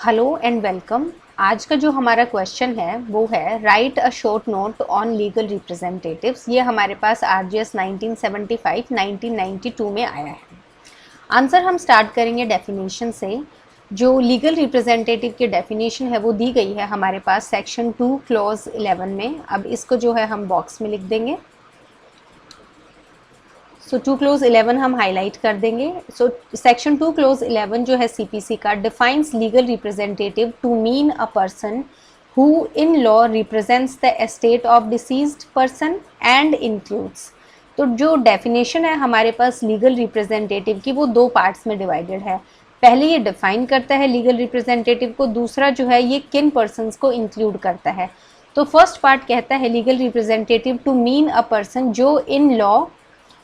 Hello and welcome. आज का जो हमारा क्वेश्चन है वो है right a short note on legal representatives. ये हमारे पास आरजीएस 1975-1992 में आया है। आंसर हम स्टार्ट करेंगे डेफिनेशन से। जो लीगल रिप्रेजेंटेटिव की डेफिनेशन है वो दी गई है हमारे पास सेक्शन 2 क्लॉज 11 में। अब इसको जो है हम बॉक्स में लिख देंगे। सो 2 क्लोज 11 हम हाईलाइट कर देंगे। सो सेक्शन 2 क्लोज 11 जो है सीपीसी का defines legal representative to mean a person who in law represents the estate of deceased person and includes. तो जो डेफिनेशन है हमारे पास लीगल रिप्रेजेंटेटिव की वो दो पार्ट्स में डिवाइडेड है। पहले ये डिफाइन करता है लीगल रिप्रेजेंटेटिव को, दूसरा जो है ये किन पर्सन्स को इंक्लूड करता है। तो फर्स्ट पार्ट कहता है legal representative to mean a person जो इन लॉ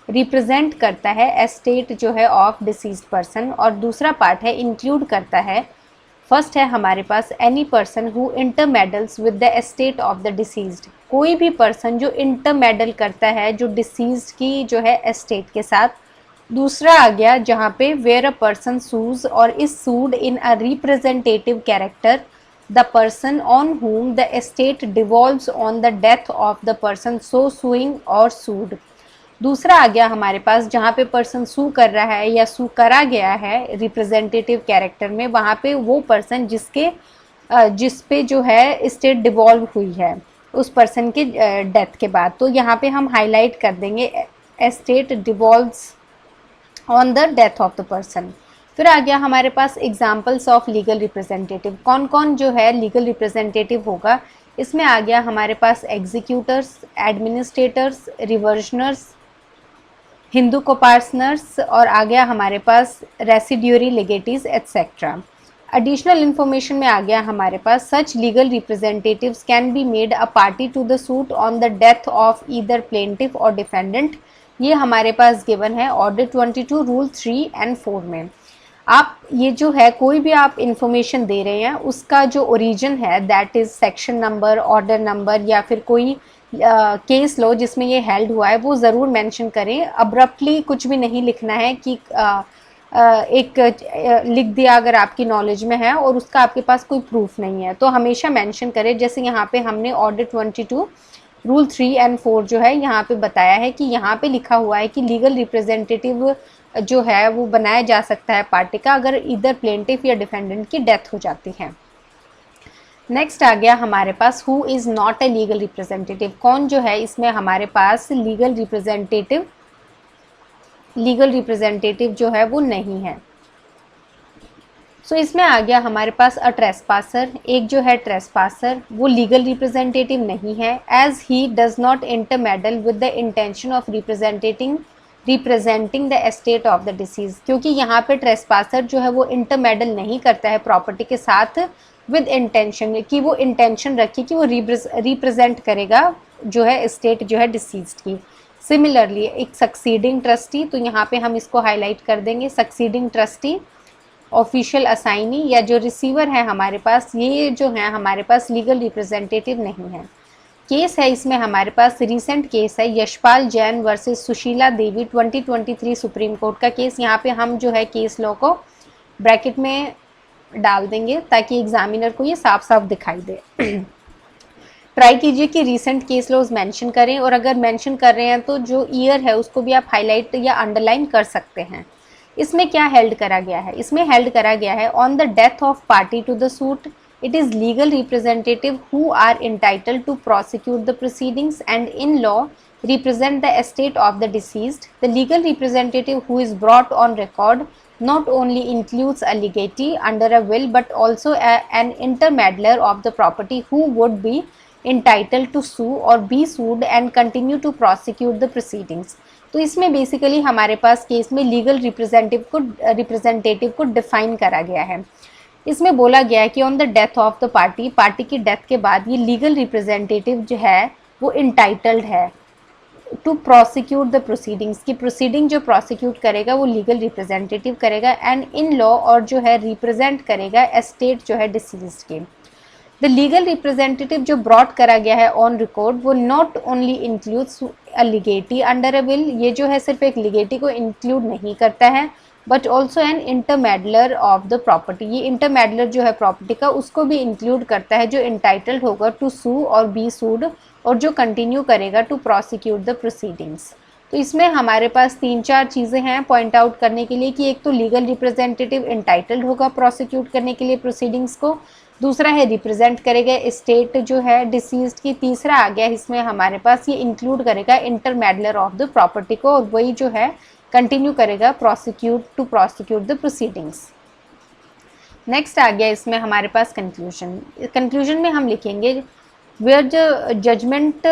रिप्रेजेंट करता है एस्टेट जो है ऑफ डिसीज्ड पर्सन, और दूसरा पार्ट है इंक्लूड करता है। फर्स्ट है हमारे पास any person who intermeddles with the estate of the deceased, कोई भी पर्सन जो इंटरमेडल करता है जो डिसीज्ड की जो है एस्टेट के साथ। दूसरा आ गया जहाँ पे where a person sues or is sued in a representative character the person on whom the estate devolves on the death of the person so suing or sued. दूसरा आ गया हमारे पास जहाँ पे पर्सन सू कर रहा है या सू करा गया है रिप्रेजेंटेटिव कैरेक्टर में, वहाँ पे वो पर्सन जिस पे जो है स्टेट डिवॉल्व हुई है उस पर्सन के डेथ के बाद। तो यहाँ पे हम हाईलाइट कर देंगे estate devolves on the death of the person. फिर आ गया हमारे पास एग्जाम्पल्स ऑफ लीगल रिप्रेजेंटेटिव। कौन कौन जो है लीगल रिप्रेजेंटेटिव होगा, इसमें आ गया हमारे पास executors, administrators, reversioners, Hindu coparceners, और आ गया हमारे पास residuary legatees etcetera. Additional information में आ गया हमारे पास such legal representatives can be made a party to the suit on the death of either plaintiff or defendant. ये हमारे पास गिवन है ऑर्डर 22 रूल 3 एंड 4 में। आप ये जो है कोई भी आप इंफॉर्मेशन दे रहे हैं उसका जो ओरिजिन है that is section number, order number, या फिर कोई केस लो जिसमें ये हेल्ड हुआ है वो ज़रूर मेंशन करें। अब्रप्टली कुछ भी नहीं लिखना है कि लिख दिया अगर आपकी नॉलेज में है और उसका आपके पास कोई प्रूफ नहीं है, तो हमेशा मेंशन करें। जैसे यहाँ पे हमने ऑर्डर 22 रूल 3 एंड 4 जो है यहाँ पे बताया है कि यहाँ पे लिखा हुआ है कि लीगल रिप्रेजेंटेटिव जो है वो बनाया जा सकता है पार्टी का अगर इधर प्लेंटिफ या डिफेंडेंट की डेथ हो जाती है। नेक्स्ट आ गया हमारे पास who is not a legal representative. कौन जो है इसमें हमारे पास लीगल रिप्रेजेंटेटिव जो है वो नहीं है। सो इसमें आ गया हमारे पास अ ट्रेसपासर। एक जो है ट्रेसपासर वो लीगल रिप्रेजेंटेटिव नहीं है, as he does not intermeddle with the intention of representing the estate of the deceased. क्योंकि यहाँ पे ट्रेसपासर जो है वो इंटरमेडल नहीं करता है प्रॉपर्टी के साथ विद इंटेंशन, कि वो इंटेंशन रखी कि वो रिप्रेजेंट करेगा जो है एस्टेट जो है डिसीज्ड की। सिमिलरली एक सक्सीडिंग ट्रस्टी, तो यहाँ पे हम इसको हाईलाइट कर देंगे सक्सीडिंग ट्रस्टी, ऑफिशियल असाइनी या जो रिसीवर है हमारे पास, ये जो है हमारे पास लीगल रिप्रेजेंटेटिव नहीं है। केस है इसमें हमारे पास रीसेंट केस है Yashpal Jain versus Sushila Devi 2023 supreme court का केस। यहाँ पे हम जो है केस लॉ को ब्रैकेट में डाल देंगे ताकि एग्जामिनर को ये साफ साफ दिखाई दे। ट्राई कीजिए कि रीसेंट केस लॉज मेंशन करें, और अगर मेंशन कर रहे हैं तो जो ईयर है उसको भी आप हाईलाइट या अंडरलाइन कर सकते हैं। इसमें क्या हेल्ड करा गया है, इसमें हेल्ड करा गया है on the death of party to the suit it is legal representative who are entitled to prosecute the proceedings and in law represent the estate of the deceased. The legal representative who is brought on record not only includes a legatee under a will but also an intermeddler of the property who would be entitled to sue or be sued and continue to prosecute the proceedings. तो इसमें basically हमारे पास case में legal representative को define करा गया है। इसमें बोला गया है कि on the death of the party की डेथ के बाद ये लीगल रिप्रेजेंटेटिव जो है वो इंटाइटल्ड है टू प्रोसिक्यूट द प्रोसीडिंग्स, की प्रोसीडिंग जो प्रोसिक्यूट करेगा वो लीगल रिप्रेजेंटेटिव करेगा एंड इन लॉ और जो है रिप्रेजेंट करेगा एस्टेट जो है डिसीज्ड के। द लीगल रिप्रेजेंटेटिव जो ब्रॉट करा गया है ऑन रिकॉर्ड वो not only includes a legatee under a will, ये जो है सिर्फ एक लिगेटी को इंक्लूड नहीं करता है, but also an intermeddler of the property. ये इंटरमेडलर जो है प्रॉपर्टी का उसको भी इंक्लूड करता है, जो इंटाइटल्ड होगा टू सू और बी सूड, और जो कंटिन्यू करेगा टू प्रोसिक्यूट द प्रोसीडिंग्स। तो इसमें हमारे पास 3-4 चीज़ें हैं पॉइंट आउट करने के लिए कि एक तो लीगल रिप्रेजेंटेटिव इंटाइटल्ड होगा प्रोसिक्यूट करने के लिए प्रोसीडिंग्स को, दूसरा है रिप्रेजेंट करेगा स्टेट जो है डिसीज्ड की, तीसरा आ गया इसमें हमारे पास ये इंक्लूड करेगा इंटरमेडलर ऑफ द प्रॉपर्टी को, और वही जो है कंटिन्यू करेगा to prosecute the proceedings. Next आ गया इसमें हमारे पास कंक्लूजन। कंक्लूजन में हम लिखेंगे वेयर द जजमेंट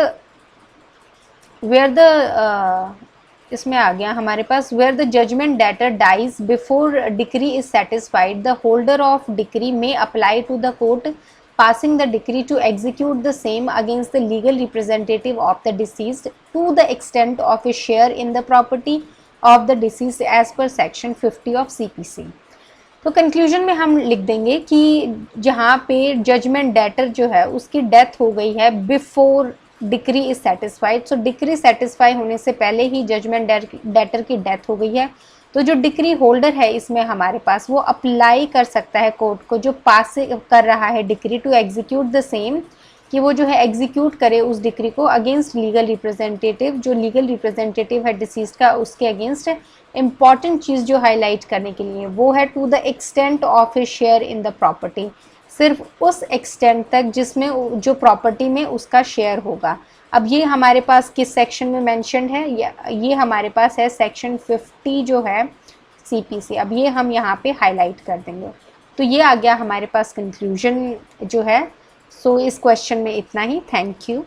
इसमें आ गया हमारे पास where the judgement debtor dies before decree is satisfied, the holder of decree may apply to the court passing the decree to execute the same against the legal representative of the deceased to the extent of his share in the property of the deceased as per section 50 of CPC। तो conclusion में हम लिख देंगे कि जहाँ पे judgement debtor जो है उसकी डेथ हो गई है before decree is satisfied, so decree satisfy होने से पहले ही जजमेंट डेटर की डेथ हो गई है, तो जो डिक्री होल्डर है इसमें हमारे पास वो अप्लाई कर सकता है कोर्ट को जो पास कर रहा है decree to execute the same, कि वो जो है एग्जीक्यूट करे उस डिक्री को अगेंस्ट लीगल रिप्रेजेंटेटिव, जो लीगल रिप्रेजेंटेटिव है डिसीज्ड का उसके अगेंस्ट। इंपॉर्टेंट चीज़ जो हाईलाइट करने के लिए वो है to the extent of his share in the property, सिर्फ उस एक्सटेंट तक जिसमें जो प्रॉपर्टी में उसका शेयर होगा। अब ये हमारे पास किस सेक्शन में मेंशन्ड है, ये हमारे पास है सेक्शन 50 जो है CPC। अब ये हम यहाँ पे हाईलाइट कर देंगे। तो ये आ गया हमारे पास कंक्लूजन जो है। सो इस क्वेश्चन में इतना ही। Thank you.